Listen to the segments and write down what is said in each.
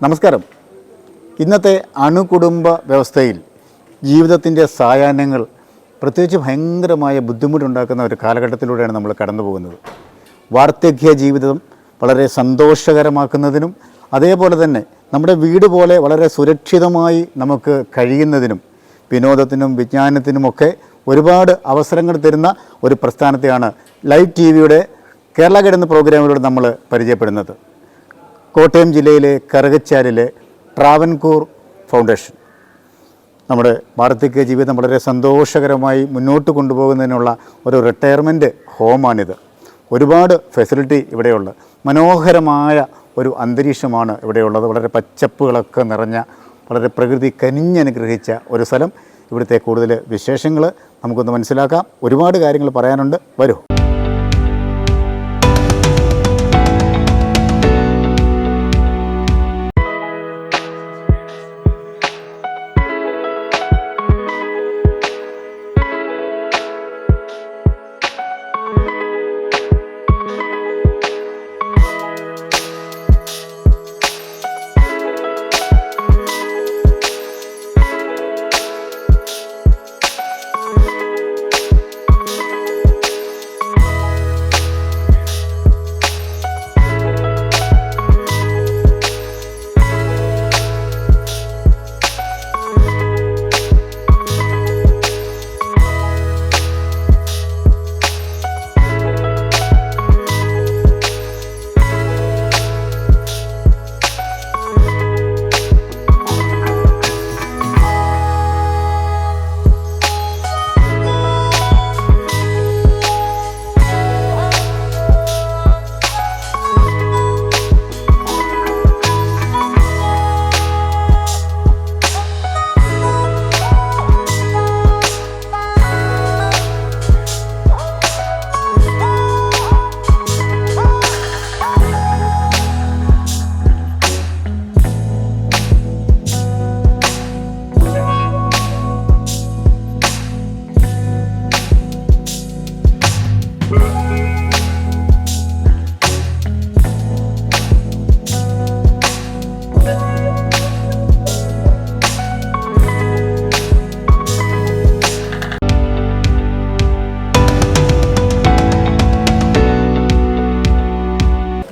നമസ്കാരം. ഇന്നത്തെ അണുകുടുംബ വ്യവസ്ഥയിൽ ജീവിതത്തിൻ്റെ സായാഹ്നങ്ങൾ പ്രത്യേകിച്ച് ഭയങ്കരമായ ബുദ്ധിമുട്ടുണ്ടാക്കുന്ന ഒരു കാലഘട്ടത്തിലൂടെയാണ് നമ്മൾ കടന്നു പോകുന്നത്. വാർദ്ധക്യ ജീവിതം വളരെ സന്തോഷകരമാക്കുന്നതിനും അതേപോലെ തന്നെ നമ്മുടെ വീട് പോലെ വളരെ സുരക്ഷിതമായി നമുക്ക് കഴിയുന്നതിനും വിനോദത്തിനും വിജ്ഞാനത്തിനുമൊക്കെ ഒരുപാട് അവസരങ്ങൾ തരുന്ന ഒരു പ്രസ്ഥാനത്തെയാണ് ലൈവ് ടി വിയുടെ കേരള ഗൈഡ് എന്ന പ്രോഗ്രാമിലൂടെ നമ്മൾ പരിചയപ്പെടുന്നത്. കോട്ടയം ജില്ലയിലെ കറുകച്ചാലിലെ ട്രാവൻകൂർ ഫൗണ്ടേഷൻ നമ്മുടെ വാർദ്ധക്യ ജീവിതം വളരെ സന്തോഷകരമായി മുന്നോട്ട് കൊണ്ടുപോകുന്നതിനുള്ള ഒരു റിട്ടയർമെൻറ്റ് ഹോമാണിത്. ഒരുപാട് ഫെസിലിറ്റി ഇവിടെയുള്ള മനോഹരമായ ഒരു അന്തരീക്ഷമാണ് ഇവിടെയുള്ളത്. വളരെ പച്ചപ്പുകളൊക്കെ നിറഞ്ഞ വളരെ പ്രകൃതി കനിഞ്ഞനുഗ്രഹിച്ച ഒരു സ്ഥലം. ഇവിടുത്തെ കൂടുതൽ വിശേഷങ്ങൾ നമുക്കൊന്ന് മനസ്സിലാക്കാം. ഒരുപാട് കാര്യങ്ങൾ പറയാനുണ്ട്. വരൂ.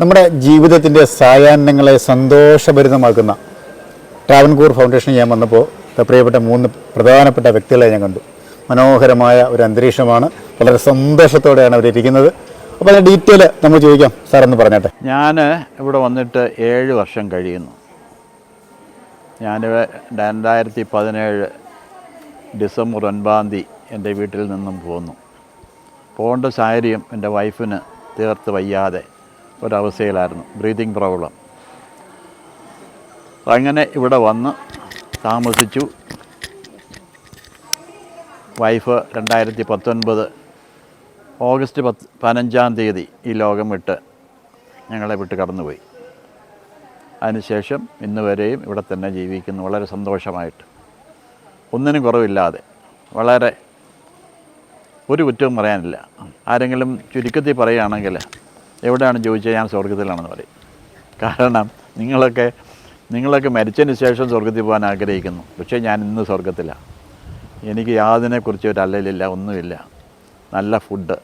നമ്മുടെ ജീവിതത്തിൻ്റെ സായാഹ്നങ്ങളെ സന്തോഷഭരിതമാക്കുന്ന ട്രാവൻകൂർ ഫൗണ്ടേഷൻ ഞാൻ വന്നപ്പോൾ പ്രിയപ്പെട്ട 3 പ്രധാനപ്പെട്ട വ്യക്തികളെ ഞാൻ കണ്ടു. മനോഹരമായ ഒരു അന്തരീക്ഷമാണ്. വളരെ സന്തോഷത്തോടെയാണ് അവരിയ്ക്കുന്നത്. അപ്പോൾ അതിൻ്റെ ഡീറ്റെയിൽ നമ്മൾ ചോദിക്കാം. സാറൊന്ന് പറഞ്ഞോട്ടെ. ഞാൻ ഇവിടെ വന്നിട്ട് 7 വർഷം കഴിയുന്നു. ഞാൻ 2017 ഡിസംബർ 9 എൻ്റെ വീട്ടിൽ നിന്നും പോന്നു. പോകേണ്ട സാഹചര്യം എൻ്റെ വൈഫിന് തീർത്ത് വയ്യാതെ ഒരവസ്ഥയിലായിരുന്നു, ബ്രീതിങ് പ്രോബ്ലം. അങ്ങനെ ഇവിടെ വന്ന് താമസിച്ചു. വൈഫ് 2019 ഓഗസ്റ്റ് 15 ഈ ലോകം വിട്ട് ഞങ്ങളെ വിട്ട് കടന്നുപോയി. അതിനുശേഷം ഇന്ന് വരെയും ഇവിടെ തന്നെ ജീവിക്കുന്നു, വളരെ സന്തോഷമായിട്ട്, ഒന്നിനും കുറവില്ലാതെ. വളരെ ഒരു കുറ്റവും പറയാനില്ല. ആരെങ്കിലും ചുരുക്കത്തിൽ പറയുകയാണെങ്കിൽ എവിടെയാണ് ചോദിച്ചാൽ ഞാൻ സ്വർഗത്തിലാണെന്ന് പറയും. കാരണം നിങ്ങളൊക്കെ മരിച്ചതിന് ശേഷം സ്വർഗത്തിൽ പോകാൻ ആഗ്രഹിക്കുന്നു. പക്ഷേ ഞാൻ ഇന്ന് സ്വർഗത്തിലാണ്. എനിക്ക് യാതൊന്നിനെക്കുറിച്ച് ഒരു അല്ലലില്ല, ഒന്നുമില്ല. നല്ല ഫുഡ്,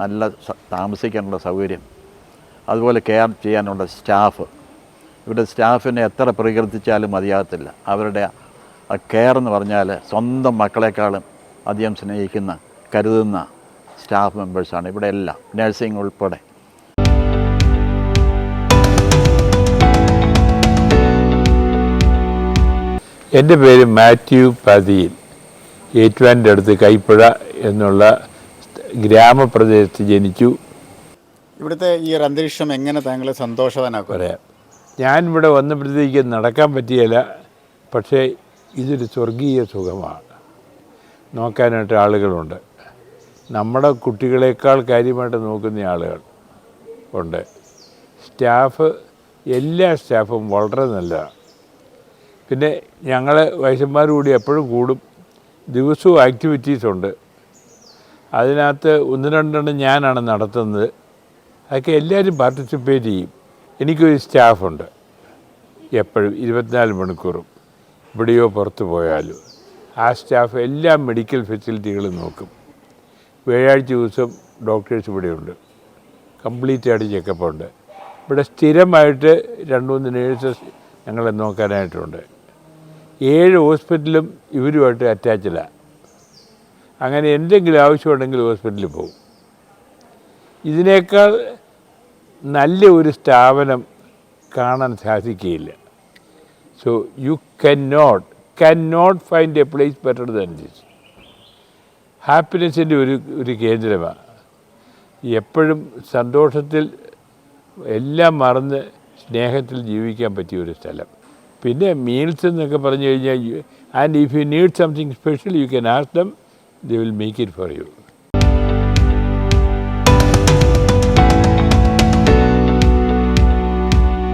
നല്ല താമസിക്കാനുള്ള സൗകര്യം, അതുപോലെ കെയർ ചെയ്യാനുള്ള സ്റ്റാഫ്. ഇവിടെ സ്റ്റാഫിനെ എത്ര പ്രകീർത്തിച്ചാലും മതിയാകത്തില്ല. അവരുടെ ആ കെയർ എന്ന് പറഞ്ഞാൽ സ്വന്തം മക്കളെക്കാളും അധികം സ്നേഹിക്കുന്ന, കരുതുന്ന സ്റ്റാഫ് മെമ്പേഴ്സാണ് ഇവിടെ എല്ലാം, നഴ്സിംഗ് ഉൾപ്പെടെ. എൻ്റെ പേര് മാത്യു പതിയിൽ. ഏറ്റുവാൻ്റെ അടുത്ത് കൈപ്പുഴ എന്നുള്ള ഗ്രാമപ്രദേശത്ത് ജനിച്ചു. ഇവിടുത്തെ ഈ ഒരു അന്തരീക്ഷം എങ്ങനെ താങ്കളെ സന്തോഷവാനാക്കും? പറയാം. ഞാനിവിടെ വന്നപ്പോഴത്തേക്ക് നടക്കാൻ പറ്റിയില്ല. പക്ഷേ ഇതൊരു സ്വർഗീയ സുഖമാണ്. നോക്കാനായിട്ട് ആളുകളുണ്ട്. നമ്മുടെ കുട്ടികളെക്കാൾ കാര്യമായിട്ട് നോക്കുന്ന ആളുകൾ ഉണ്ട്. സ്റ്റാഫ്, എല്ലാ സ്റ്റാഫും വളരെ നല്ലതാണ്. പിന്നെ ഞങ്ങൾ വയസ്സന്മാർ കൂടി എപ്പോഴും കൂടും. ദിവസവും ആക്ടിവിറ്റീസുണ്ട്. അതിനകത്ത് 1-2 ഞാനാണ് നടത്തുന്നത്. അതൊക്കെ എല്ലാവരും പാർട്ടിസിപ്പേറ്റ് ചെയ്യും. എനിക്കൊരു സ്റ്റാഫുണ്ട്. എപ്പോഴും 24 മണിക്കൂറും ഇവിടെയോ പുറത്ത് പോയാലും ആ സ്റ്റാഫ് എല്ലാ മെഡിക്കൽ ഫെസിലിറ്റികളും നോക്കും. വ്യാഴാഴ്ച ദിവസം ഡോക്ടേഴ്സ് ഇവിടെയുണ്ട്, കംപ്ലീറ്റ് ആയിട്ട് ചെക്കപ്പുണ്ട്. ഇവിടെ സ്ഥിരമായിട്ട് 2-3 നേഴ്സസ് ഞങ്ങളെ നോക്കാനായിട്ടുണ്ട്. 7 ഹോസ്പിറ്റലും ഇവരുമായിട്ട് അറ്റാച്ചിലാണ്. അങ്ങനെ എന്തെങ്കിലും ആവശ്യമുണ്ടെങ്കിൽ ഹോസ്പിറ്റലിൽ പോകും. ഇതിനേക്കാൾ നല്ല ഒരു സ്ഥാപനം കാണാൻ സാധിക്കുകയില്ല. So you cannot find a place better than this. ഹാപ്പിനെസ്സിൻ്റെ ഒരു കേന്ദ്രമാണ്. എപ്പോഴും സന്തോഷത്തിൽ എല്ലാം മറന്ന് സ്നേഹത്തിൽ ജീവിക്കാൻ പറ്റിയ ഒരു സ്ഥലം. പിന്നെ മീൽസ് എന്നൊക്കെ പറഞ്ഞു കഴിഞ്ഞാൽ, and if you need something special you can ask them, they will make it for you.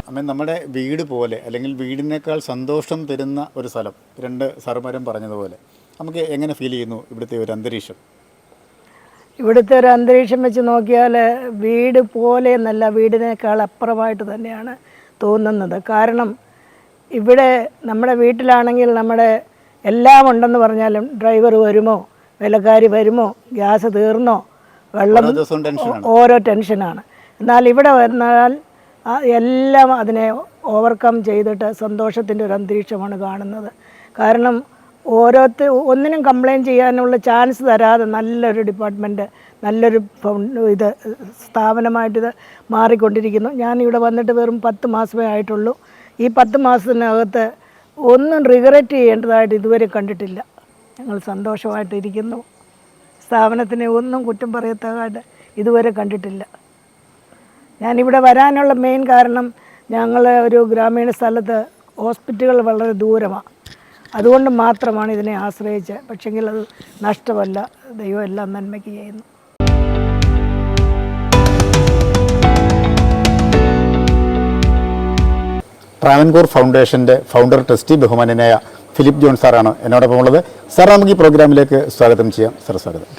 അമ്മ, നമ്മുടെ വീട് പോലെ അല്ലെങ്കിൽ വീടിനേക്കാൾ സന്തോഷം തരുന്ന ഒരു സ്ഥലം, 2 സാറുമാരും പറഞ്ഞതുപോലെ നമുക്ക് എങ്ങനെ ഫീൽ ചെയ്യുന്നു ഇവിടുത്തെ ഒരു അന്തരീക്ഷം? ഇവിടുത്തെ ഒരു അന്തരീക്ഷം വെച്ച് നോക്കിയാൽ വീട് പോലെ എന്നല്ല, വീടിനേക്കാൾ അപ്പുറമായിട്ട് തന്നെയാണ് തോന്നുന്നത്. കാരണം ഇവിടെ നമ്മുടെ വീട്ടിലാണെങ്കിൽ നമ്മുടെ എല്ലാം ഉണ്ടെന്ന് പറഞ്ഞാലും ഡ്രൈവർ വരുമോ, വിലക്കാരി വരുമോ, ഗ്യാസ് തീർന്നോ, വെള്ളം, ഓരോ ടെൻഷനാണ്. എന്നാൽ ഇവിടെ വന്നാൽ എല്ലാം അതിനെ ഓവർകം ചെയ്തിട്ട് സന്തോഷത്തിൻ്റെ ഒരു അന്തരീക്ഷമാണ് കാണുന്നത്. കാരണം ഒന്നിനും കംപ്ലയിൻറ്റ് ചെയ്യാനുള്ള ചാൻസ് തരാതെ നല്ലൊരു ഡിപ്പാർട്ട്മെൻറ്റ്, നല്ലൊരു സ്ഥാപനമായിട്ടിത് മാറിക്കൊണ്ടിരിക്കുന്നു. ഞാനിവിടെ വന്നിട്ട് വെറും 10 മാസമേ ആയിട്ടുള്ളൂ. ഈ 10 മാസത്തിനകത്ത് ഒന്നും റിഗ്രറ്റ് ചെയ്യേണ്ടതായിട്ട് ഇതുവരെ കണ്ടിട്ടില്ല. ഞങ്ങൾ സന്തോഷമായിട്ടിരിക്കുന്നു. സ്ഥാപനത്തിനെ ഒന്നും കുറ്റം പറയത്തക്കായിട്ട് ഇതുവരെ കണ്ടിട്ടില്ല. ഞാനിവിടെ വരാനുള്ള മെയിൻ കാരണം, ഞങ്ങൾ ഒരു ഗ്രാമീണ സ്ഥലത്ത് ഹോസ്പിറ്റലുകൾ വളരെ ദൂരമാണ്. അതുകൊണ്ട് മാത്രമാണ് ഇതിനെ ആശ്രയിച്ച്. പക്ഷെങ്കിൽ അത് നഷ്ടമല്ല, ദൈവം എല്ലാം നന്മയ്ക്ക് ചെയ്യുന്നു. ട്രാവൻകൂർ ഫൗണ്ടേഷൻ്റെ ഫൗണ്ടർ ട്രസ്റ്റി ബഹുമാന്യനായ ഫിലിപ്പ് ജോൺ സാറാണ് എന്നോടൊപ്പം ഉള്ളത്. സാർ, നമുക്ക് ഈ പ്രോഗ്രാമിലേക്ക് സ്വാഗതം ചെയ്യാം. സാർ, സ്വാഗതം.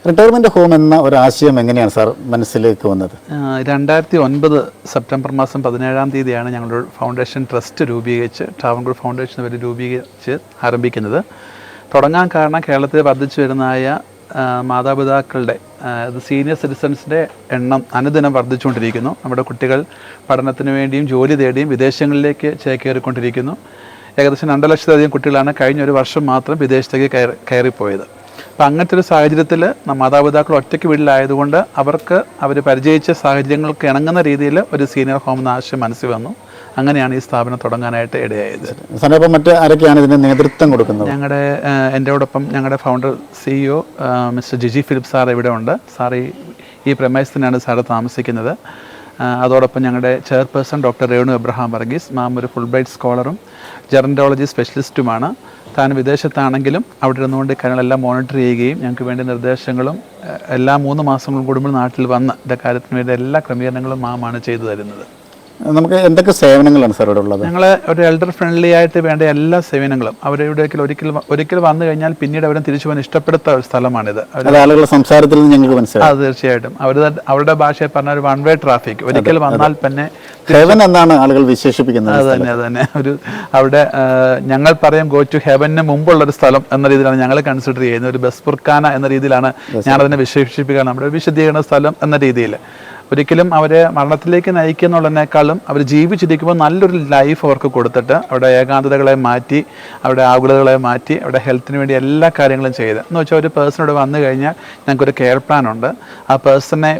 റിട്ടയർമെൻറ്റ് ഹോം എന്ന ഒരു ആശയം എങ്ങനെയാണ് സാർ മനസ്സിലേക്ക് വന്നത്? 2009 സെപ്റ്റംബർ മാസം 17-ാം തീയതിയാണ് ഞങ്ങളുടെ ഫൗണ്ടേഷൻ ട്രസ്റ്റ് രൂപീകരിച്ച്, ട്രാവൻകൂർ ഫൗണ്ടേഷൻ വരെ രൂപീകരിച്ച് ആരംഭിക്കുന്നത്. തുടങ്ങാൻ കാരണം കേരളത്തിൽ വർദ്ധിച്ചു വരുന്നതായ മാതാപിതാക്കളുടെ സീനിയർ സിറ്റിസൺസിൻ്റെ എണ്ണം അനുദിനം വർദ്ധിച്ചുകൊണ്ടിരിക്കുന്നു. നമ്മുടെ കുട്ടികൾ പഠനത്തിന് വേണ്ടിയും ജോലി തേടിയും വിദേശങ്ങളിലേക്ക് ചേക്കേറിക്കൊണ്ടിരിക്കുന്നു. ഏകദേശം 2 ലക്ഷത്തിലധികം കുട്ടികളാണ് കഴിഞ്ഞ ഒരു വർഷം മാത്രം വിദേശത്തേക്ക് കയറിപ്പോയത്. അപ്പം അങ്ങനത്തെ ഒരു സാഹചര്യത്തിൽ മാതാപിതാക്കൾ ഒറ്റയ്ക്ക് വീട്ടിലായതുകൊണ്ട് അവർ പരിചയിച്ച സാഹചര്യങ്ങൾക്ക് ഇണങ്ങുന്ന രീതിയിൽ ഒരു സീനിയർ ഹോം എന്ന ആശയം മനസ്സിൽ വന്നു. അങ്ങനെയാണ് ഈ സ്ഥാപനം തുടങ്ങാനായിട്ട് ഇടയായത്. മറ്റ് ആരൊക്കെയാണ് ഇതിന് നേതൃത്വം കൊടുക്കുന്നത്? എൻ്റെയോടൊപ്പം ഞങ്ങളുടെ founder CEO mister Jiji Philip sir ഇവിടെ ഉണ്ട്. സാർ ഈ പ്രമേശത്തിനാണ് സാറ് താമസിക്കുന്നത്. അതോടൊപ്പം ഞങ്ങളുടെ chairperson doctor Renu Abraham Varghese, ma'am ഒരു ഫുൾ ബ്രൈറ്റ് സ്കോളറും ജെറൻറ്റോളജി സ്പെഷ്യലിസ്റ്റുമാണ്. താൻ വിദേശത്താണെങ്കിലും അവിടെ ഇരുന്നുകൊണ്ട് കാര്യങ്ങളെല്ലാം മോണിറ്റർ ചെയ്യുകയും ഞങ്ങൾക്ക് വേണ്ട നിർദ്ദേശങ്ങളും എല്ലാ 3 മാസങ്ങളും കൂടുമ്പോൾ നാട്ടിൽ വന്ന് ഇതിൻ്റെ കാര്യത്തിന് വേണ്ടി എല്ലാ ക്രമീകരണങ്ങളും മാമാണ് ചെയ്തു തരുന്നത്. നമുക്ക് എന്തൊക്കെ സേവനങ്ങളാണ് സാർ ഇവിടെ ഉള്ളത്? ഞങ്ങൾ ഒരു എൽഡർ ഫ്രണ്ട്ലി ആയിട്ട് വേണ്ട എല്ലാ സേവനങ്ങളും അവരുടെ ഒരിക്കൽ വന്നു കഴിഞ്ഞാൽ പിന്നീട് അവരെ തിരിച്ചു പോകാൻ ഇഷ്ടപ്പെടുത്ത ഒരു സ്ഥലമാണിത്. ആളുകളുടെ സംസാരത്തിൽ ഞങ്ങൾക്ക് മനസ്സിലായി. അത് തീർച്ചയായിട്ടും അവരുടെ ഭാഷയിൽ പറഞ്ഞ ഒരു 1 വേ ട്രാഫിക്. ഒരിക്കൽ വന്നാൽ പിന്നെ ഹെവൻ എന്നാണ് ആളുകൾ വിശേഷിപ്പിക്കുന്നത്. അത് തന്നെ അവിടെ ഞങ്ങൾ പറയും ഗോ ടു ഹെവന് മുമ്പുള്ളൊരു സ്ഥലം എന്ന രീതിയിലാണ് ഞങ്ങൾ കൺസിഡർ ചെയ്യുന്നത്. ഒരു ബസ്പുർഖാന എന്ന രീതിയിലാണ് ഞാനതിനെ വിശേഷിപ്പിക്കുക, നമ്മുടെ വിശദീകരണ സ്ഥലം എന്ന രീതിയിൽ. ഒരിക്കലും അവരെ മരണത്തിലേക്ക് നയിക്കുക എന്നുള്ളതിനേക്കാളും അവർ ജീവിച്ചിരിക്കുമ്പോൾ നല്ലൊരു ലൈഫ് അവർക്ക് കൊടുത്തിട്ട് അവിടെ ഏകാന്തതകളെ മാറ്റി, അവിടെ ആകുലതകളെ മാറ്റി, അവിടെ ഹെൽത്തിന് വേണ്ടി എല്ലാ കാര്യങ്ങളും ചെയ്ത് എന്ന് വെച്ചാൽ ഒരു പേഴ്സണോട് വന്നു കഴിഞ്ഞാൽ ഞങ്ങൾക്കൊരു കെയർ പ്ലാൻ ഉണ്ട്. ആ പേഴ്സണെ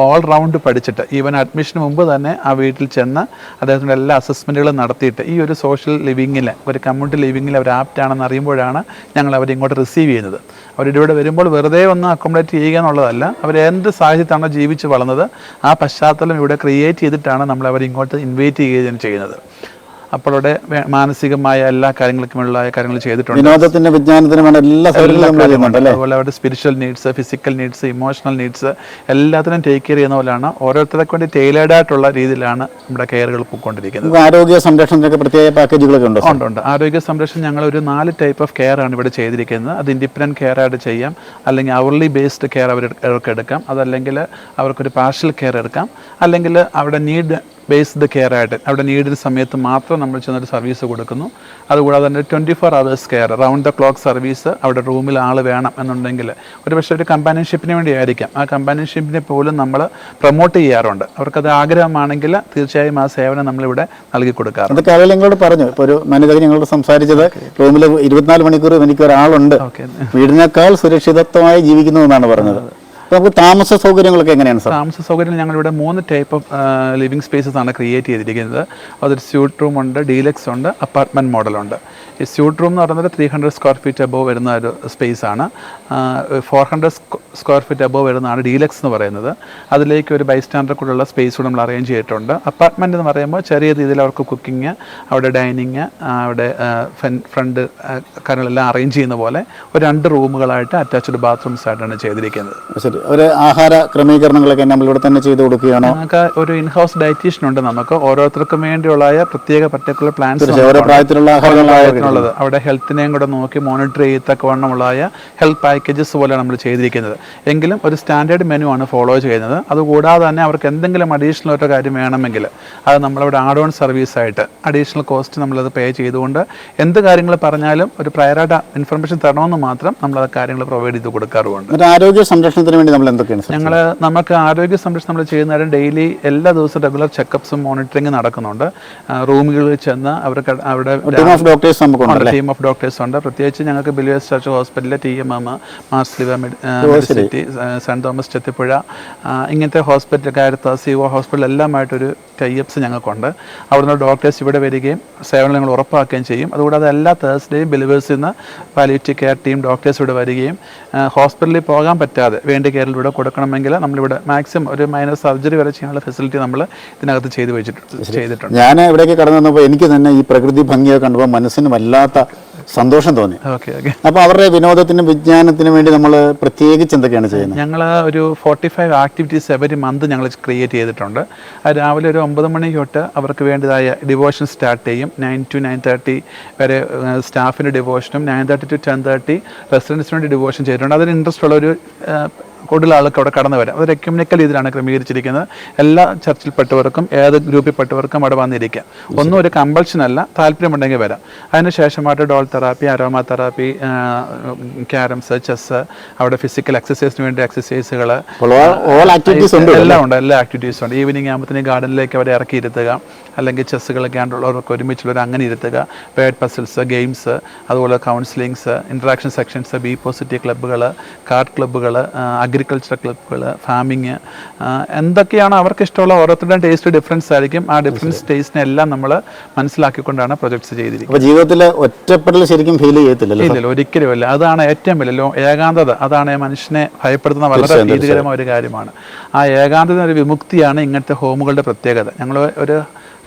ഓൾ റൗണ്ട് പഠിച്ചിട്ട് ഈവൻ അഡ്മിഷന് മുമ്പ് തന്നെ ആ വീട്ടിൽ ചെന്ന് അദ്ദേഹത്തിൻ്റെ എല്ലാ അസസ്മെൻറ്റുകളും നടത്തിയിട്ട് ഈ ഒരു സോഷ്യൽ ലിവിങ്ങിൽ, ഒരു കമ്മ്യൂണിറ്റി ലിവിങ്ങിൽ അവർ ആപ്റ്റാണെന്ന് അറിയുമ്പോഴാണ് ഞങ്ങൾ അവരിങ്ങോട്ട് റിസീവ് ചെയ്യുന്നത്. അവരിവിടെ വരുമ്പോൾ വെറുതെ ഒന്ന് അക്കോമഡേറ്റ് ചെയ്യുക എന്നുള്ളതല്ല, അവർ എന്ത് സാഹചര്യത്താണോ ജീവിച്ച് വളർന്നത് ആ പശ്ചാത്തലം ഇവിടെ ക്രിയേറ്റ് ചെയ്തിട്ടാണ് നമ്മൾ അവരിങ്ങോട്ട് ഇൻവൈറ്റ് ചെയ്യുകയും ചെയ്യുന്നത്. അപ്പോൾ അവിടെ മാനസികമായ എല്ലാ കാര്യങ്ങൾക്കുമുള്ള കാര്യങ്ങൾ ചെയ്തിട്ടുണ്ട്. വിനോദത്തിന്റെ വിജ്ഞാനത്തിന് വേണ്ട എല്ലാ സൗകര്യങ്ങളും നമ്മൾ ചെയ്യുന്നുണ്ട് അല്ലേ? അതുപോലെ അവരുടെ spiritual needs, physical needs, emotional needs എല്ലാത്തിനും ടേക്ക് കെയർ ചെയ്യുന്ന പോലെയാണ്. ഓരോരുത്തർക്ക് വേണ്ടി ടൈലേർഡ് ആയിട്ടുള്ള രീതിയിലാണ് നമ്മുടെ കെയറുകൾ പോയിക്കൊണ്ടിരിക്കുന്നത്. നമുക്ക് ആരോഗ്യ സംരക്ഷണത്തിനൊക്കെ പ്രത്യേക പാക്കേജുകളൊക്കെ ഉണ്ടോ? ഉണ്ട്. ആരോഗ്യ സംരക്ഷണം ഞങ്ങൾ ഒരു 4 ടൈപ്പ് ഓഫ് കെയർ ആണ് ഇവിടെ ചെയ്തിരിക്കുന്നത്. അത് ഇൻഡിപെൻഡൻറ്റ് കെയർ ആയിട്ട് ചെയ്യാം, അല്ലെങ്കിൽ അവർലി ബേസ്ഡ് കെയർ അവർക്ക് എടുക്കാം, അതല്ലെങ്കിൽ അവർക്കൊരു പാർഷ്യൽ കെയർ എടുക്കാം, അല്ലെങ്കിൽ അവിടെ നീഡ് ബേസ്ഡ് കെയർ ആയിട്ട് അവിടെ നീഡിന് സമയത്ത് മാത്രം നമ്മൾ ചെന്നൊരു സർവീസ് കൊടുക്കുന്നു. അതുകൂടാതെ തന്നെ 24 hours care, round the clock service അവിടെ റൂമിൽ ആൾ വേണം എന്നുണ്ടെങ്കിൽ ഒരു പക്ഷേ ഒരു കമ്പാനിയൻഷിപ്പിന് വേണ്ടി ആയിരിക്കാം, ആ കമ്പാനിയൻഷിപ്പിനെ പോലും നമ്മൾ പ്രൊമോട്ട് ചെയ്യാറുണ്ട്. അവർക്കത് ആഗ്രഹമാണെങ്കിൽ തീർച്ചയായും ആ സേവനം നമ്മളിവിടെ നൽകി കൊടുക്കാറുണ്ട്. അതൊക്കെ ആളുകൾ ഞങ്ങളോട് പറഞ്ഞു. ഇപ്പോൾ ഒരു വനിത ഞങ്ങളോട് സംസാരിച്ചത് റൂമിൽ 24 മണിക്കൂർ എനിക്ക് ഒരാളുണ്ട്, വീടിനേക്കാൾ സുരക്ഷിതത്വമായി ജീവിക്കുന്നു എന്നാണ് പറഞ്ഞത്. നമുക്ക് താമസ സൗകര്യങ്ങളൊക്കെ എങ്ങനെയാണ് സാർ? താമസ സൗകര്യം ഞങ്ങളിവിടെ 3 ടൈപ്പ് ഓഫ് ലിവിങ് സ്പേസസ് ആണ് ക്രിയേറ്റ് ചെയ്തിരിക്കുന്നത്. അതൊരു സ്യൂട്ട് റൂം ഉണ്ട്, ഡീലക്സ് ഉണ്ട്, അപ്പാർട്ട്മെൻറ്റ് മോഡലുണ്ട്. ഈ സ്യൂട്ട് റൂം എന്ന് പറയുന്നത് 300 സ്ക്വയർ ഫീറ്റ് അബോവ് വരുന്ന ഒരു സ്പേസ് ആണ്. 400 സ്ക്വയർ ഫീറ്റ് അബോവ് വരുന്നതാണ് ഡീലക്സ് എന്ന് പറയുന്നത്. അതിലേക്ക് ഒരു ബൈസ്റ്റാൻഡർ കൂടെയുള്ള സ്പേസ് കൂടെ നമ്മൾ അറേഞ്ച് ചെയ്തിട്ടുണ്ട്. അപ്പാർട്ട്മെൻറ്റ് എന്ന് പറയുമ്പോൾ ചെറിയ രീതിയിൽ അവർക്ക് കുക്കിങ്, അവിടെ ഡൈനിങ്, അവിടെ ഫ്രണ്ട് കാര്യങ്ങളെല്ലാം അറേഞ്ച് ചെയ്യുന്ന പോലെ ഒരു 2 റൂമുകളായിട്ട് അറ്റാച്ച്ഡ് ബാത്റൂംസ് ആയിട്ടാണ് ചെയ്തിരിക്കുന്നത്. ശരി. ഒരു ആഹാര ക്രമീകരണങ്ങളൊക്കെ നമ്മളിവിടെ തന്നെ ചെയ്ത് കൊടുക്കുകയാണോ? നമുക്ക് ഒരു ഇൻഹൗസ് ഡയറ്റീഷ്യൻ ഉണ്ട്. നമുക്ക് ഓരോരുത്തർക്കും വേണ്ടിയുള്ള പ്രത്യേക പർട്ടിക്കുലർ പ്ലാൻസ് ഉള്ളത് അവിടെ ഹെൽത്തിനെയും കൂടെ നോക്കി മോണിറ്റർ ചെയ്യത്തക്കവണ്ണമുള്ള ഹെൽത്ത് പാക്കേജസ് പോലെയാണ് നമ്മൾ ചെയ്തിരിക്കുന്നത്. എങ്കിലും ഒരു സ്റ്റാൻഡേർഡ് മെനു ആണ് ഫോളോ ചെയ്യുന്നത്. അതുകൂടാതെ തന്നെ അവർക്ക് എന്തെങ്കിലും അഡീഷണൽ ഒരു കാര്യം വേണമെങ്കിൽ അത് നമ്മളവിടെ ആഡ് ഓൺ സർവീസായിട്ട് അഡീഷണൽ കോസ്റ്റ് നമ്മളത് പേ ചെയ്തുകൊണ്ട് എന്ത് കാര്യങ്ങൾ പറഞ്ഞാലും ഒരു പ്രയറായിട്ട് ഇൻഫർമേഷൻ തരണമെന്ന് മാത്രം നമ്മളത് കാര്യങ്ങൾ പ്രൊവൈഡ് ചെയ്ത് കൊടുക്കാറുമുണ്ട്. ആരോഗ്യ സംരക്ഷണത്തിന് വേണ്ടി നമ്മൾ എന്തൊക്കെയാണ് നമുക്ക് ആരോഗ്യ സംരക്ഷണം നമ്മൾ ചെയ്യുന്നതിന് ഡെയിലി എല്ലാ ദിവസവും റെഗുലർ ചെക്കപ്സും മോണിറ്ററിംഗ് നടക്കുന്നുണ്ട്. റൂമുകളിൽ ചെന്ന് അവർക്ക് അവിടെ ടീം ഓഫ് ഡോക്ടേഴ്സ് ഉണ്ട്. പ്രത്യേകിച്ച് ഞങ്ങൾക്ക് ബിലിവേഴ്സ് ചർച്ച് ഹോസ്പിറ്റലിലെ TMM, Mar Sleeva medicity, saint Thomas Chethipuzha ഇങ്ങനത്തെ ഹോസ്പിറ്റൽ, കാരിത്താസ്, സിവോ ഹോസ്പിറ്റൽ എല്ലാമായിട്ടൊരു ടൈപ്സ് ഞങ്ങൾക്കുണ്ട്. അവിടുന്ന് ഡോക്ടേഴ്സ് ഇവിടെ വരികയും സേവനം ഞങ്ങൾ ഉറപ്പാക്കുകയും ചെയ്യും. അതുകൂടാതെ എല്ലാ തേഴ്സ്ഡേയും ബിലിവേഴ്സിൽ നിന്ന് പാലിയേറ്റീവ് കെയർ ടീം ഡോക്ടേഴ്സ് ഇവിടെ വരികയും ഹോസ്പിറ്റലിൽ പോകാൻ പറ്റാതെ വേണ്ട കെയറിൽ ഇവിടെ കൊടുക്കണമെങ്കിൽ നമ്മളിവിടെ മാക്സിമം ഒരു മൈനർ സർജറി വരെ ചെയ്യാനുള്ള ഫെസിലിറ്റി നമ്മൾ ഇതിനകത്ത് ചെയ്തിട്ടുണ്ട്. ഞാൻ ഇവിടേക്ക് കടന്നു വന്നപ്പോൾ എനിക്ക് തന്നെ ഈ പ്രകൃതി ഭംഗിയൊക്കെ കണ്ടപ്പോൾ മനസ്സിന് വല്ലാത്ത സന്തോഷം തോന്നി. അപ്പോൾ അവരുടെ വിനോദത്തിനും വിജ്ഞാനത്തിനും വേണ്ടി നമ്മൾ പ്രത്യേകിച്ച് എന്തൊക്കെയാണ് ചെയ്യുന്നത്? ഞങ്ങൾ ഒരു 45 ആക്ടിവിറ്റീസ് എവരി മന്ത് ഞങ്ങൾ ക്രിയേറ്റ് ചെയ്തിട്ടുണ്ട്. അത് രാവിലെ ഒരു 9 മണി തൊട്ട് അവർക്ക് വേണ്ടതായ ഡിവോഷൻ സ്റ്റാർട്ട് ചെയ്യും. 9 to 9:30 വരെ സ്റ്റാഫിൻ്റെ ഡിവോഷനും 9:30 to 10:30 റെസിഡൻസിന് വേണ്ടി ഡിവോഷൻ ചെയ്തിട്ടുണ്ട്. അതിന് ഇൻട്രസ്റ്റ് ഉള്ള ഒരു കൂടുതൽ ആൾക്ക് അവിടെ കടന്നു വരാം. അതൊരു എക്യുമെനിക്കൽ രീതിയിലാണ് ക്രമീകരിച്ചിരിക്കുന്നത്. എല്ലാ ചർച്ചിൽപ്പെട്ടവർക്കും ഏത് ഗ്രൂപ്പിൽപ്പെട്ടവർക്കും അവിടെ വന്നിരിക്കാം. ഒന്നും ഒരു കമ്പൾഷൻ അല്ല, താല്പര്യമുണ്ടെങ്കിൽ വരാം. അതിനുശേഷമായിട്ട് doll therapy, aroma therapy, carroms, chess, അവിടെ ഫിസിക്കൽ എക്സസൈസിന് വേണ്ടി എക്സസൈസുകൾ എല്ലാം ഉണ്ട്. എല്ലാ ആക്ടിവിറ്റീസും ഉണ്ട്. ഈവനിങ് ആകുമ്പോഴത്തേനും ഗാർഡനിലേക്ക് അവരെ ഇറക്കി ഇരുത്തുക, അല്ലെങ്കിൽ ചെസ്സ് കളിക്കാണ്ടുള്ളവർക്ക് ഒരുമിച്ചുള്ളവർ അങ്ങനെ ഇരുത്തുക, വേർഡ് പസിൽസ്, ഗെയിംസ്, അതുപോലെ കൗൺസിലിങ്സ്, ഇൻട്രാക്ഷൻ സെക്ഷൻസ്, ബി പോസിറ്റീവ് ക്ലബ്ബുകൾ, കാർഡ് ക്ലബ്ബുകൾ, അഗ്രികൾച്ചർ ക്ലബ്ബുകൾ, ഫാമിങ്, എന്തൊക്കെയാണ് അവർക്ക് ഇഷ്ടമുള്ള ഓരോരുത്തരുടെയും ടേസ്റ്റ് ഡിഫറൻസ് ആയിരിക്കും. ആ ഡിഫറൻസ് ടേസ്റ്റിനെല്ലാം നമ്മൾ മനസ്സിലാക്കിക്കൊണ്ടാണ് പ്രൊജക്ട്സ് ചെയ്തിരിക്കുന്നത്. ജീവിതത്തിൽ ഒറ്റപ്പെടൽ ശരിക്കും ഫീൽ ചെയ്യത്തില്ല? ഇല്ല, ഒരിക്കലുമില്ല. അതാണ് ഏറ്റവും വലിയ ഏകാന്തത. അതാണ് മനുഷ്യനെ ഭയപ്പെടുത്തുന്ന വളരെ ഭീതികരമായ ഒരു കാര്യമാണ്. ആ ഏകാന്തത ഒരു വിമുക്തിയാണ് ഇങ്ങനത്തെ ഹോമുകളുടെ പ്രത്യേകത. ഞങ്ങൾ ഒരു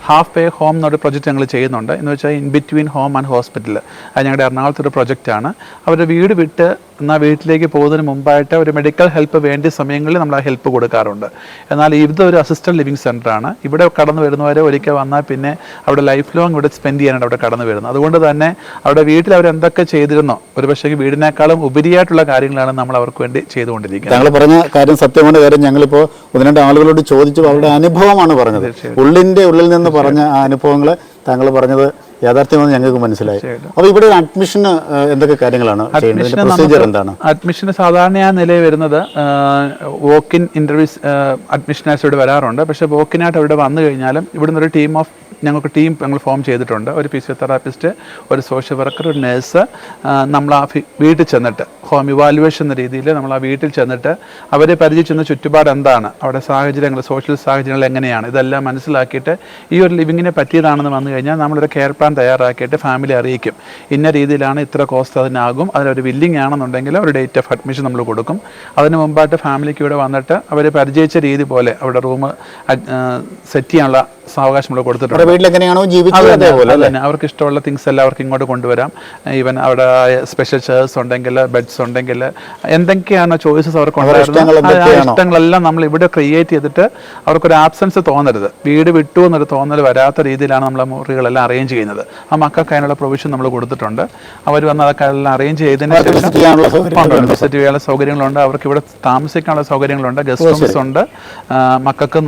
ഹാഫ് വേ ഹോം എന്നൊരു പ്രൊജക്റ്റ് ഞങ്ങൾ ചെയ്യുന്നുണ്ട്. എന്ന് വെച്ചാൽ in between home and hospital. അത് ഞങ്ങളുടെ എറണാകുളത്തൊരു പ്രൊജക്റ്റാണ്. അവരുടെ വീട് വിട്ട് എന്നാൽ വീട്ടിലേക്ക് പോകുന്നതിന് മുമ്പായിട്ട് ഒരു മെഡിക്കൽ ഹെൽപ്പ് വേണ്ട സമയങ്ങളിൽ നമ്മൾ ആ ഹെൽപ്പ് കൊടുക്കാറുണ്ട്. എന്നാൽ ഇതൊരു അസിസ്റ്റഡ് ലിവിങ് സെൻ്ററാണ്. ഇവിടെ കടന്നു വരുന്നവരെ ഒരിക്കൽ വന്നാൽ പിന്നെ അവിടെ ലൈഫ് ലോങ് ഇവിടെ സ്പെൻഡ് ചെയ്യാനാണ് അവിടെ കടന്നു വരുന്നത്. അതുകൊണ്ട് തന്നെ അവിടെ വീട്ടിൽ അവരെന്തൊക്കെ ചെയ്തിരുന്നോ ഒരു പക്ഷേ വീടിനേക്കാളും ഉപരിയായിട്ടുള്ള കാര്യങ്ങളാണ് നമ്മൾ അവർക്ക് വേണ്ടി ചെയ്തുകൊണ്ടിരിക്കുന്നത്. ഞങ്ങൾ പറഞ്ഞ കാര്യം സത്യമാണ്. കാര്യം ഞങ്ങളിപ്പോൾ 1-2 ആളുകളോട് ചോദിച്ചു, അവരുടെ അനുഭവമാണ് പറഞ്ഞത്. ഉള്ളിൻ്റെ ഉള്ളിൽ നിന്ന് പറഞ്ഞ ആ അനുഭവങ്ങൾ താങ്കൾ പറഞ്ഞത് യാഥാർത്ഥ്യമെന്ന് ഞങ്ങൾക്ക് മനസ്സിലായി. അപ്പോൾ ഇവിടെ അഡ്മിഷന് എന്തൊക്കെ കാര്യങ്ങളാണ് ചെയ്യുന്നത്? പ്രൊസീജിയർ എന്താണ്? അഡ്മിഷന് സാധാരണ നിലയിൽ വരുന്നത് വോക്കിൻ ഇൻ്റർവ്യൂസ് അഡ്മിഷനായിട്ട് ഇവിടെ വരാറുണ്ട്. പക്ഷേ വോക്കിനായിട്ട് ഇവിടെ വന്നു കഴിഞ്ഞാലും ഇവിടുന്ന് ഒരു ഞങ്ങൾക്ക് ടീം ഞങ്ങൾ ഫോം ചെയ്തിട്ടുണ്ട്. ഒരു ഫിസിയോതെറാപ്പിസ്റ്റ്, ഒരു സോഷ്യൽ വർക്കർ, ഒരു നേഴ്സ്. നമ്മൾ ആ വീട്ടിൽ ചെന്നിട്ട് ഹോം ഇവാലുവേഷൻ എന്ന രീതിയിൽ നമ്മൾ ആ വീട്ടിൽ ചെന്നിട്ട് അവരെ പരിചയിച്ചെന്ന ചുറ്റുപാട് എന്താണ്, അവിടെ സാഹചര്യങ്ങൾ, സോഷ്യൽ സാഹചര്യങ്ങൾ എങ്ങനെയാണ്, ഇതെല്ലാം മനസ്സിലാക്കിയിട്ട് ഈ ഒരു ലിവിങ്ങിനെ പറ്റിയതാണെന്ന് വന്നു കഴിഞ്ഞാൽ നമ്മളൊരു കെയർ പ്ലാൻ തയ്യാറാക്കിയിട്ട് ഫാമിലി അറിയിക്കും. ഇന്ന രീതിയിലാണ്, ഇത്ര കോസ്റ്റ് അതിനാകും, അതിലൊരു വില്ലിങ് ആണെന്നുണ്ടെങ്കിൽ ഒരു ഡേറ്റ് ഓഫ് അഡ്മിഷൻ നമ്മൾ കൊടുക്കും. അതിന് മുമ്പായിട്ട് ഫാമിലിക്ക് ഇവിടെ വന്നിട്ട് അവർ പരിചയിച്ച രീതി പോലെ അവിടെ റൂം സെറ്റ് ചെയ്യാനുള്ള സാവകാശം നമ്മൾ കൊടുത്തിട്ടുണ്ട്. വീട്ടിൽ എങ്ങനെയാണോ ജീവിച്ചത് അതേപോലെ തന്നെ അവർക്ക് ഇഷ്ടമുള്ള തിങ്സ് എല്ലാം അവർക്ക് ഇങ്ങോട്ട് കൊണ്ടുവരാം. ഈവൻ അവിടെ സ്പെഷ്യൽ ചെയർസ് ഉണ്ടെങ്കിൽ, ബെഡ്സ് ഉണ്ടെങ്കിൽ, എന്തൊക്കെയാണോ ചോയ്സസ് അവർക്ക് ഇഷ്ടങ്ങളെല്ലാം നമ്മൾ ഇവിടെ ക്രിയേറ്റ് ചെയ്തിട്ട് അവർക്കൊരു ആബ്സെൻസ് തോന്നരുത്, വീട് വിട്ടു എന്നൊരു തോന്നൽ വരാത്ത രീതിയിലാണ് നമ്മൾ മുറികളെല്ലാം അറേഞ്ച് ചെയ്യുന്നത്. ആ മക്കൾക്ക് അതിനുള്ള പ്രൊവിഷൻ നമ്മൾ കൊടുത്തിട്ടുണ്ട്. അവർ വന്ന് അതൊക്കെ എല്ലാം അറേഞ്ച് ചെയ്തതിന് ശേഷം വിസിറ്റ് ചെയ്യാനുള്ള സൗകര്യങ്ങളുണ്ട്, അവർക്ക് ഇവിടെ താമസിക്കാനുള്ള സൗകര്യങ്ങളുണ്ട്, ഗസ്റ്റ് റൂംസ് ഉണ്ട്, മക്കൾക്ക്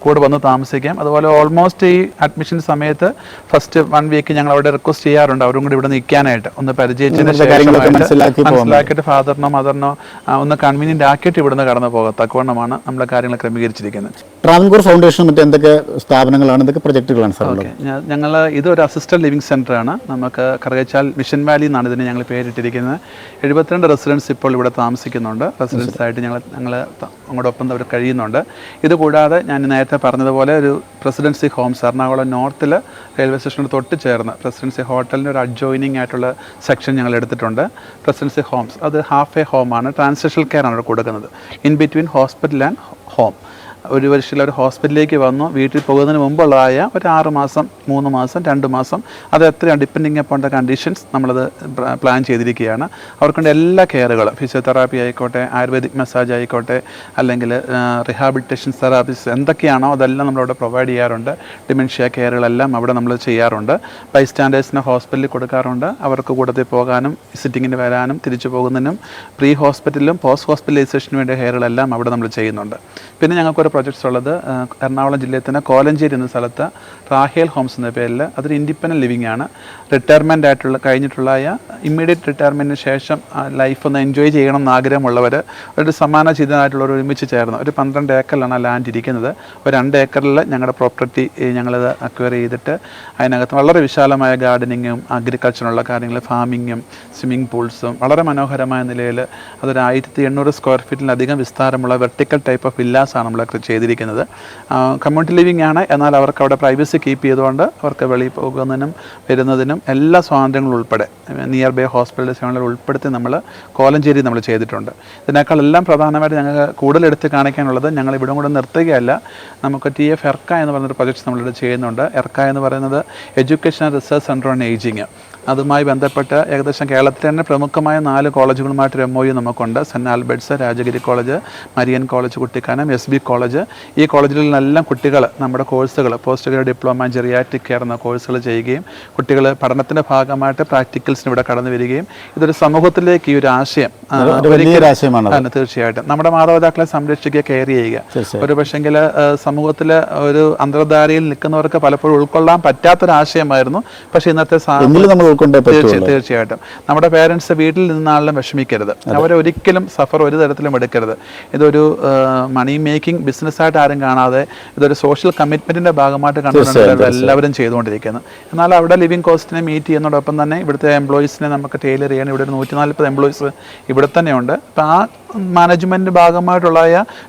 കൂടെ വന്ന് താമസിക്കാം. അതുപോലെ ഓൾമോസ്റ്റ് ഈ അഡ്മിഷൻ സമയത്ത് ഫസ്റ്റ് 1 വീക്ക് ഞങ്ങൾ അവിടെ റിക്വസ്റ്റ് ചെയ്യാറുണ്ട് അവരും കൂടി ഇവിടെ നിൽക്കാനായിട്ട്, ഒന്ന് പരിചയിച്ചതിന് ശേഷം മനസ്സിലാക്കിയിട്ട് ഫാദറിനോ മദറിനോ ഒന്ന് കൺവീനിയന്റ് ആക്കിയിട്ട് ഇവിടുന്ന് കടന്നു പോകാം തക്കവണ്ണമാണ് നമ്മളെ കാര്യങ്ങൾ ക്രമീകരിച്ചിരിക്കുന്നത്. ട്രാവൻകൂർ ഫൗണ്ടേഷൻ മറ്റ് എന്തൊക്കെ സ്ഥാപനങ്ങളാണ്, എന്തൊക്കെ പ്രൊജക്ടുകളാണ് സാർ? ഞങ്ങൾ ഇതൊരു അസിസ്റ്റഡ് ലിവിംഗ് സെൻ്റർ ആണ്. നമുക്ക് കറുകച്ചാൽ മിഷൻ വാലി എന്നാണ് ഇതിന് ഞങ്ങൾ പേരിട്ടിരിക്കുന്നത്. 72 റെസിഡൻസ് ഇപ്പോൾ ഇവിടെ താമസിക്കുന്നുണ്ട്. റെസിഡൻസ് ആയിട്ട് ഞങ്ങൾ അങ്ങോടൊപ്പം അവർ കഴിയുന്നുണ്ട്. ഇതുകൂടാതെ ഞാൻ നേരത്തെ പറഞ്ഞതുപോലെ ഒരു പ്രസിഡൻസി ഹോംസ് എറണാകുളം നോർത്തിൽ റെയിൽവേ സ്റ്റേഷനോട് തൊട്ട് ചേർന്ന് പ്രസിഡൻസി ഹോട്ടലിൻ്റെ ഒരു അഡ്ജോയിനിങ് ആയിട്ടുള്ള സെക്ഷൻ ഞങ്ങൾ എടുത്തിട്ടുണ്ട്. പ്രസിഡൻസി ഹോംസ് അത് ഹാഫ് എ ഹോമാണ്, ട്രാൻസിഷണൽ കെയർ ആണ് അവിടെ കൊടുക്കുന്നത്. In between hospital and home. ഒരു വർഷത്തിൽ ഒരു ഹോസ്പിറ്റലിലേക്ക് വന്നു വീട്ടിൽ പോകുന്നതിന് മുമ്പുള്ളതായ ഒരു 6 മാസം, 3 മാസം, 2 മാസം, അത് എത്രയാണ് ഡിപ്പെൻഡിങ് അപ്പോൺ ദ കണ്ടീഷൻസ് നമ്മളത് പ്ലാൻ ചെയ്തിരിക്കുകയാണ്. അവർക്കുണ്ട് എല്ലാ കെയറുകളും, ഫിസിയോതെറാപ്പി ആയിക്കോട്ടെ, ആയുർവേദിക് മസാജ് ആയിക്കോട്ടെ, അല്ലെങ്കിൽ റിഹാബിലിറ്റേഷൻ തെറാപ്പീസ് എന്തൊക്കെയാണോ അതെല്ലാം നമ്മളവിടെ പ്രൊവൈഡ് ചെയ്യാറുണ്ട്. ഡിമെൻഷ്യ കെയറുകളെല്ലാം അവിടെ നമ്മൾ ചെയ്യാറുണ്ട്. ബൈസ്റ്റാൻഡേഴ്സിന് ഹോസ്പിറ്റലിൽ കൊടുക്കാറുണ്ട്. അവർക്ക് കൂട്ടത്തിൽ പോകാനും വിസിറ്റിങ്ങിന് വരാനും തിരിച്ചു പോകുന്നതിനും പ്രീ ഹോസ്പിറ്റലിലും പോസ്റ്റ് ഹോസ്പിറ്റലൈസേഷന് വേണ്ടിയ കെയറുകളെല്ലാം അവിടെ നമ്മൾ ചെയ്യുന്നുണ്ട്. പിന്നെ ഞങ്ങൾക്കൊരു പ്രൊജക്ട്സ് ഉള്ളത് എറണാകുളം ജില്ലയിൽ തന്നെ കോലഞ്ചേരി എന്ന സ്ഥലത്ത് റാഹേൽ ഹോംസ് എന്ന പേരിൽ അതൊരു ഇൻഡിപെൻഡൻറ്റ് ലിവിംഗ് ആണ്. റിട്ടയർമെൻ്റ് ആയിട്ടുള്ള കഴിഞ്ഞിട്ടുള്ള ഇമ്മീഡിയറ്റ് റിട്ടയർമെൻറ്റിന് ശേഷം ലൈഫ് ഒന്ന് എൻജോയ് ചെയ്യണം എന്ന് ആഗ്രഹമുള്ളവർ ഒരു സമാന ചിതനായിട്ടുള്ളവർ ഒരുമിച്ച് ചേർന്ന് ഒരു 12 ഏക്കറിലാണ് ലാൻഡ് ഇരിക്കുന്നത്. ഒരു 2 ഏക്കറിൽ ഞങ്ങളുടെ പ്രോപ്പർട്ടി ഞങ്ങളത് അക്വയർ ചെയ്തിട്ട് അതിനകത്ത് വളരെ വിശാലമായ ഗാർഡനിങ്ങും അഗ്രികൾച്ചറുള്ള കാര്യങ്ങൾ, ഫാമിങ്ങും സ്വിമ്മിംഗ് പൂൾസും വളരെ മനോഹരമായ നിലയിൽ അതൊരു 1800 സ്ക്വയർ ഫീറ്റിലധികം വിസ്താരമുള്ള വെർട്ടിക്കൽ ടൈപ്പ് ഓഫ് വില്ലാസാണ് നമ്മൾ ചെയ്തിരിക്കുന്നത്. കമ്മ്യൂണിറ്റി ലിവിംഗ് ആണ്, എന്നാൽ അവർക്ക് അവിടെ പ്രൈവസി കീപ്പ് ചെയ്തുകൊണ്ട് അവർക്ക് വെളിയിൽ പോകുന്നതിനും വരുന്നതിനും എല്ലാ സ്വാതന്ത്ര്യങ്ങളും ഉൾപ്പെടെ നിയർ ബൈ ഹോസ്പിറ്റൽ സേവനങ്ങൾ ഉൾപ്പെടുത്തി നമ്മൾ കോലഞ്ചേരി നമ്മൾ ചെയ്തിട്ടുണ്ട്. ഇതിനേക്കാളെല്ലാം പ്രധാനമായിട്ട് ഞങ്ങൾക്ക് കൂടുതൽ എടുത്ത് കാണിക്കാനുള്ളത് ഞങ്ങൾ ഇവിടെ കൂടെ നിർത്തുകയല്ല, നമുക്ക് TF എർക്ക എന്ന് പറയുന്നൊരു പ്രൊജക്ട്സ് നമ്മളിവിടെ ചെയ്യുന്നുണ്ട്. എർക്ക എന്ന് പറയുന്നത് education and research centre on ageing. അതുമായി ബന്ധപ്പെട്ട് ഏകദേശം കേരളത്തിലെ തന്നെ പ്രമുഖമായ 4 കോളേജുകളുമായിട്ടൊരു MOU നമുക്കുണ്ട്. Saint Albert's, Rajagiri college, Marian college Kuttikkanam, SB college. ഈ കോളേജുകളിലെല്ലാം കുട്ടികൾ നമ്മുടെ കോഴ്സുകൾ post graduate diploma geriatric care എന്ന കോഴ്സുകൾ ചെയ്യുകയും കുട്ടികൾ പഠനത്തിൻ്റെ ഭാഗമായിട്ട് പ്രാക്ടിക്കൽസിന് ഇവിടെ കടന്നു വരികയും ഇതൊരു സമൂഹത്തിലേക്ക് ഈ ഒരു ആശയം തീർച്ചയായിട്ടും നമ്മുടെ മാതാപിതാക്കളെ സംരക്ഷിക്കുക, കെയർ ചെയ്യുക. ഒരു പക്ഷെങ്കിൽ സമൂഹത്തിൽ ഒരു അന്തർധാരയിൽ നിൽക്കുന്നവർക്ക് പലപ്പോഴും ഉൾക്കൊള്ളാൻ പറ്റാത്തൊരാശയമായിരുന്നു. പക്ഷേ ഇന്നത്തെ തീർച്ചയായിട്ടും നമ്മുടെ പേരൻസ് വീട്ടിൽ നിന്നാണെങ്കിലും വിഷമിക്കരുത്, അവരെ ഒരിക്കലും സഫർ ഒരു തരത്തിലും എടുക്കരുത്. ഇതൊരു മണി മേക്കിംഗ് ബിസിനസ്സായിട്ട് ആരും കാണാതെ ഇതൊരു സോഷ്യൽ കമ്മിറ്റ്മെന്റിന്റെ ഭാഗമായിട്ട് കണ്ടുകൊണ്ടാണ് എല്ലാവരും ചെയ്തുകൊണ്ടിരിക്കുന്നത്. എന്നാൽ അവിടെ ലിവിംഗ് കോസ്റ്റിനെ മീറ്റ് ചെയ്യുന്നതോടൊപ്പം തന്നെ ഇവിടുത്തെ എംപ്ലോയീസിനെ നമുക്ക് ടൈലർ ചെയ്യാൻ ഇവിടെ ഒരു 140 എംപ്ലോയീസ് ഇവിടെ തന്നെയുണ്ട്. അപ്പം ആ മാനേജ്മെൻറ്റിൻ്റെ ഭാഗമായിട്ടുള്ള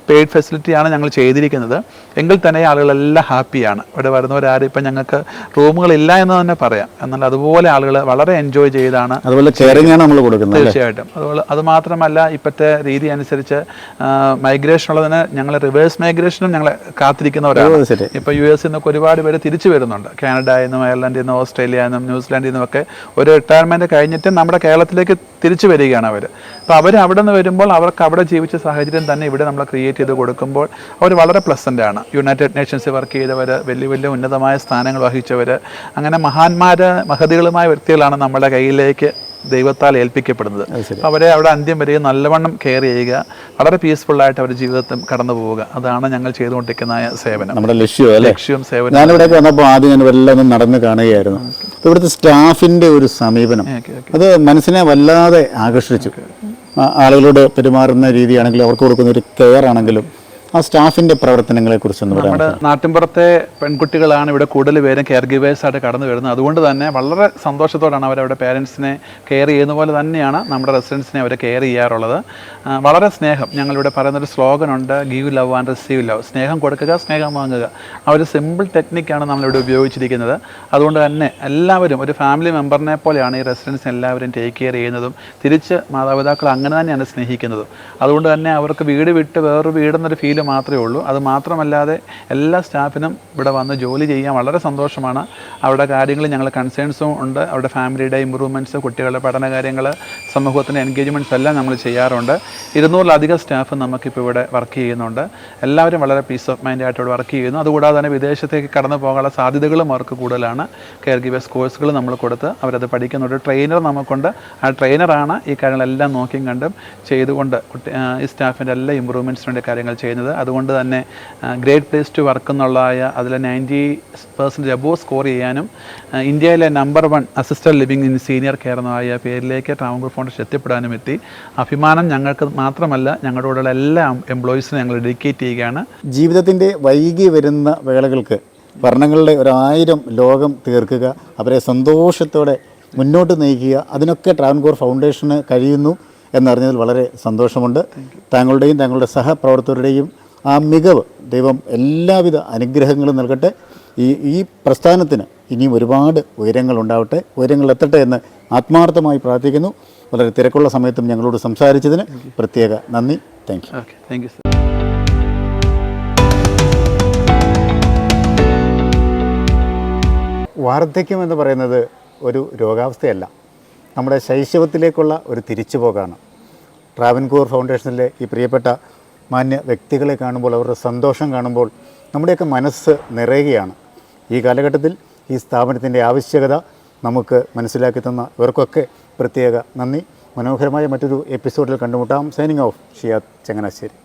പെയ്ഡ് ഫെസിലിറ്റിയാണ് ഞങ്ങൾ ചെയ്തിരിക്കുന്നത്. എങ്കിൽ തന്നെ ആളുകളെല്ലാം ഹാപ്പിയാണ്. ഇവിടെ വരുന്നവരാരും ഇപ്പം ഞങ്ങൾക്ക് റൂമുകളില്ല എന്ന് തന്നെ പറയാം. എന്നാൽ അതുപോലെ ആളുകൾ വളരെ എൻജോയ് ചെയ്താണ്, അതുപോലെ കെയറിംഗ് ആണ് നമ്മൾ കൊടുക്കുന്നത്. തീർച്ചയായിട്ടും. അതുപോലെ അതുമാത്രമല്ല ഇപ്പോഴത്തെ രീതി അനുസരിച്ച് മൈഗ്രേഷൻ ഉള്ളതിന് ഞങ്ങൾ റിവേഴ്സ് മൈഗ്രേഷനും ഞങ്ങൾ കാത്തിരിക്കുന്നവരാണ്. ഇപ്പോൾ US നിന്നൊക്കെ ഒരുപാട് പേര് തിരിച്ചു വരുന്നുണ്ട്. കാനഡയിൽ നിന്നും അയർലൻഡിൽ നിന്നും ഓസ്ട്രേലിയയിൽ നിന്നും ന്യൂസിലാൻഡിൽ നിന്നുമൊക്കെ ഒരു റിട്ടയർമെൻറ്റ് കഴിഞ്ഞിട്ട് നമ്മുടെ കേരളത്തിലേക്ക് തിരിച്ചു വരികയാണ് അവർ. അപ്പോൾ അവർ അവിടെ നിന്ന് വരുമ്പോൾ അവർക്ക് അവിടെ ജീവിച്ച സാഹചര്യം തന്നെ ഇവിടെ നമ്മൾ ക്രിയേറ്റ് ചെയ്ത് കൊടുക്കുമ്പോൾ അവർ വളരെ പ്ലസൻ്റ് ആണ്. യുണൈറ്റഡ് നേഷൻസിൽ വർക്ക് ചെയ്തവർ, വലിയ വലിയ ഉന്നതമായ സ്ഥാനങ്ങൾ വഹിച്ചവർ, അങ്ങനെ മഹതികളുമായ വ്യക്തികളാണ് നമ്മുടെ കയ്യിലേക്ക് ദൈവത്താൽ ഏൽപ്പിക്കപ്പെടുന്നത്. അവരെ അവിടെ അന്ത്യം വരിക, നല്ലവണ്ണം കെയർ ചെയ്യുക, വളരെ പീസ്ഫുള്ളായിട്ട് അവരുടെ ജീവിതത്തിൽ കടന്നു പോവുക. അതാണ് ഞങ്ങൾ ചെയ്തുകൊണ്ടിരിക്കുന്ന സേവനം, നമ്മുടെ ലക്ഷ്യവും സേവനം. ഞാനിവിടെ വന്നപ്പോൾ ആദ്യം ഞാൻ എല്ലാം നടന്ന് കാണുകയായിരുന്നു. ഇവിടുത്തെ സ്റ്റാഫിൻ്റെ ഒരു സമീപനം അത് മനസ്സിനെ വല്ലാതെ ആകർഷിച്ചു. ആളുകളോട് പെരുമാറുന്ന രീതിയാണെങ്കിലും അവർക്ക് കൊടുക്കുന്ന ഒരു കെയർ ആണെങ്കിലും ആ സ്റ്റാഫിൻ്റെ പ്രവർത്തനങ്ങളെക്കുറിച്ചൊന്നും നമ്മുടെ നാട്ടിൻപുറത്തെ പെൺകുട്ടികളാണ് ഇവിടെ കൂടുതൽ പേരും കെയർ ഗിവേഴ്സായിട്ട് കടന്നു വരുന്നത്. അതുകൊണ്ട് തന്നെ വളരെ സന്തോഷത്തോടാണ് അവരവിടെ പേരൻസിനെ കെയർ ചെയ്യുന്ന പോലെ തന്നെയാണ് നമ്മുടെ റെസിഡൻസിനെ അവർ കെയർ ചെയ്യാറുള്ളത്. വളരെ സ്നേഹം. ഞങ്ങളിവിടെ പറയുന്നൊരു സ്ലോഗനുണ്ട്, give love and receive love. സ്നേഹം കൊടുക്കുക, സ്നേഹം വാങ്ങുക. ആ ഒരു സിമ്പിൾ ടെക്നിക്കാണ് നമ്മളിവിടെ ഉപയോഗിച്ചിരിക്കുന്നത്. അതുകൊണ്ട് തന്നെ എല്ലാവരും ഒരു ഫാമിലി മെമ്പറിനെ പോലെയാണ് ഈ റെസിഡൻസ് എല്ലാവരും ടേക്ക് കെയർ ചെയ്യുന്നതും തിരിച്ച് മാതാപിതാക്കൾ അങ്ങനെ തന്നെയാണ് സ്നേഹിക്കുന്നതും. അതുകൊണ്ട് തന്നെ അവർക്ക് വീട് വിട്ട് വേറൊരു വീടെന്നൊരു ഫീല് മാത്രമേ ഉള്ളൂ. അത് മാത്രമല്ലാതെ എല്ലാ സ്റ്റാഫിനും ഇവിടെ വന്ന് ജോലി ചെയ്യാൻ വളരെ സന്തോഷമാണ്. അവരുടെ കാര്യങ്ങൾ ഞങ്ങൾ കൺസേൺസും ഉണ്ട്. അവരുടെ ഫാമിലിയുടെ ഇമ്പ്രൂവ്മെൻറ്റ്സ്, കുട്ടികളുടെ പഠന കാര്യങ്ങൾ, സമൂഹത്തിൻ്റെ എൻഗേജ്മെൻറ്റ്സ് എല്ലാം നമ്മൾ ചെയ്യാറുണ്ട്. 200-ലധികം സ്റ്റാഫ് നമുക്കിപ്പോൾ ഇവിടെ വർക്ക് ചെയ്യുന്നുണ്ട്. എല്ലാവരും വളരെ പീസ് ഓഫ് മൈൻഡ് ആയിട്ട് ഇവിടെ വർക്ക് ചെയ്യുന്നു. അതുകൂടാതെ തന്നെ വിദേശത്തേക്ക് കടന്നു പോകാനുള്ള സാധ്യതകളും അവർക്ക് കൂടുതലാണ്. കെയർ ഗിവേഴ്സ് കോഴ്സുകൾ നമ്മൾ കൊടുത്ത് അവരത് പഠിക്കുന്ന ഒരു ട്രെയിനർ നമുക്കുണ്ട്. ആ ട്രെയിനറാണ് ഈ കാര്യങ്ങളെല്ലാം നോക്കിയും കണ്ടും ചെയ്തുകൊണ്ട് ഈ സ്റ്റാഫിൻ്റെ എല്ലാ ഇമ്പ്രൂവ്മെൻറ്റ്സിന് വേണ്ടി കാര്യങ്ങൾ ചെയ്യുന്നത്. അതുകൊണ്ട് തന്നെ ഗ്രേറ്റ് പ്ലേസ് ടു വർക്ക് എന്നുള്ളതായ അതിൽ 90% അബോവ് സ്കോർ ചെയ്യാനും ഇന്ത്യയിലെ number 1 assisted living in senior care എന്നതായ പേരിലേക്ക് ട്രാവൻകൂർ ഫൗണ്ടേഷൻ എത്തിപ്പെടാനും എത്തി. അഭിമാനം ഞങ്ങൾക്ക് മാത്രമല്ല, ഞങ്ങളുടെ കൂടെയുള്ള എല്ലാ എംപ്ലോയീസിനും ഞങ്ങൾ ഡെഡിക്കേറ്റ് ചെയ്യുകയാണ്. ജീവിതത്തിൻ്റെ വൈകി വരുന്ന വേളകൾക്ക് വർണ്ണങ്ങളുടെ 1000 ലോകം തീർക്കുക, അവരെ സന്തോഷത്തോടെ മുന്നോട്ട് നയിക്കുക, അതിനൊക്കെ ട്രാവൻകൂർ ഫൗണ്ടേഷന് കഴിയുന്നു എന്നറിഞ്ഞതിൽ വളരെ സന്തോഷമുണ്ട്. താങ്കളുടെയും താങ്കളുടെ സഹപ്രവർത്തകരുടെയും ആ മികവ് ദൈവം എല്ലാവിധ അനുഗ്രഹങ്ങളും നൽകട്ടെ. ഈ പ്രസ്ഥാനത്തിന് ഇനിയും ഒരുപാട് ഉയരങ്ങളുണ്ടാവട്ടെ, ഉയരങ്ങളിലെത്തട്ടെ എന്ന് ആത്മാർത്ഥമായി പ്രാർത്ഥിക്കുന്നു. വളരെ തിരക്കുള്ള സമയത്തും ഞങ്ങളോട് സംസാരിച്ചതിന് പ്രത്യേക നന്ദി. Thank you. Okay, thank you sir. വാർദ്ധക്യം എന്ന് പറയുന്നത് ഒരു രോഗാവസ്ഥയല്ല, നമ്മുടെ ശൈശവത്തിലേക്കുള്ള ഒരു തിരിച്ചുപോക്കാണ്. ട്രാവൻകൂർ ഫൗണ്ടേഷനിലെ ഈ പ്രിയപ്പെട്ട മാന്യ വ്യക്തികളെ കാണുമ്പോൾ, അവരുടെ സന്തോഷം കാണുമ്പോൾ നമ്മുടെയൊക്കെ മനസ്സ് നിറയുകയാണ്. ഈ കാലഘട്ടത്തിൽ ഈ സ്ഥാപനത്തിൻ്റെ ആവശ്യകത നമുക്ക് മനസ്സിലാക്കി തന്ന ഇവർക്കൊക്കെ പ്രത്യേക നന്ദി. മനോഹരമായ മറ്റൊരു എപ്പിസോഡിൽ കണ്ടുമുട്ടാം. Signing off Shiyad Changanassery.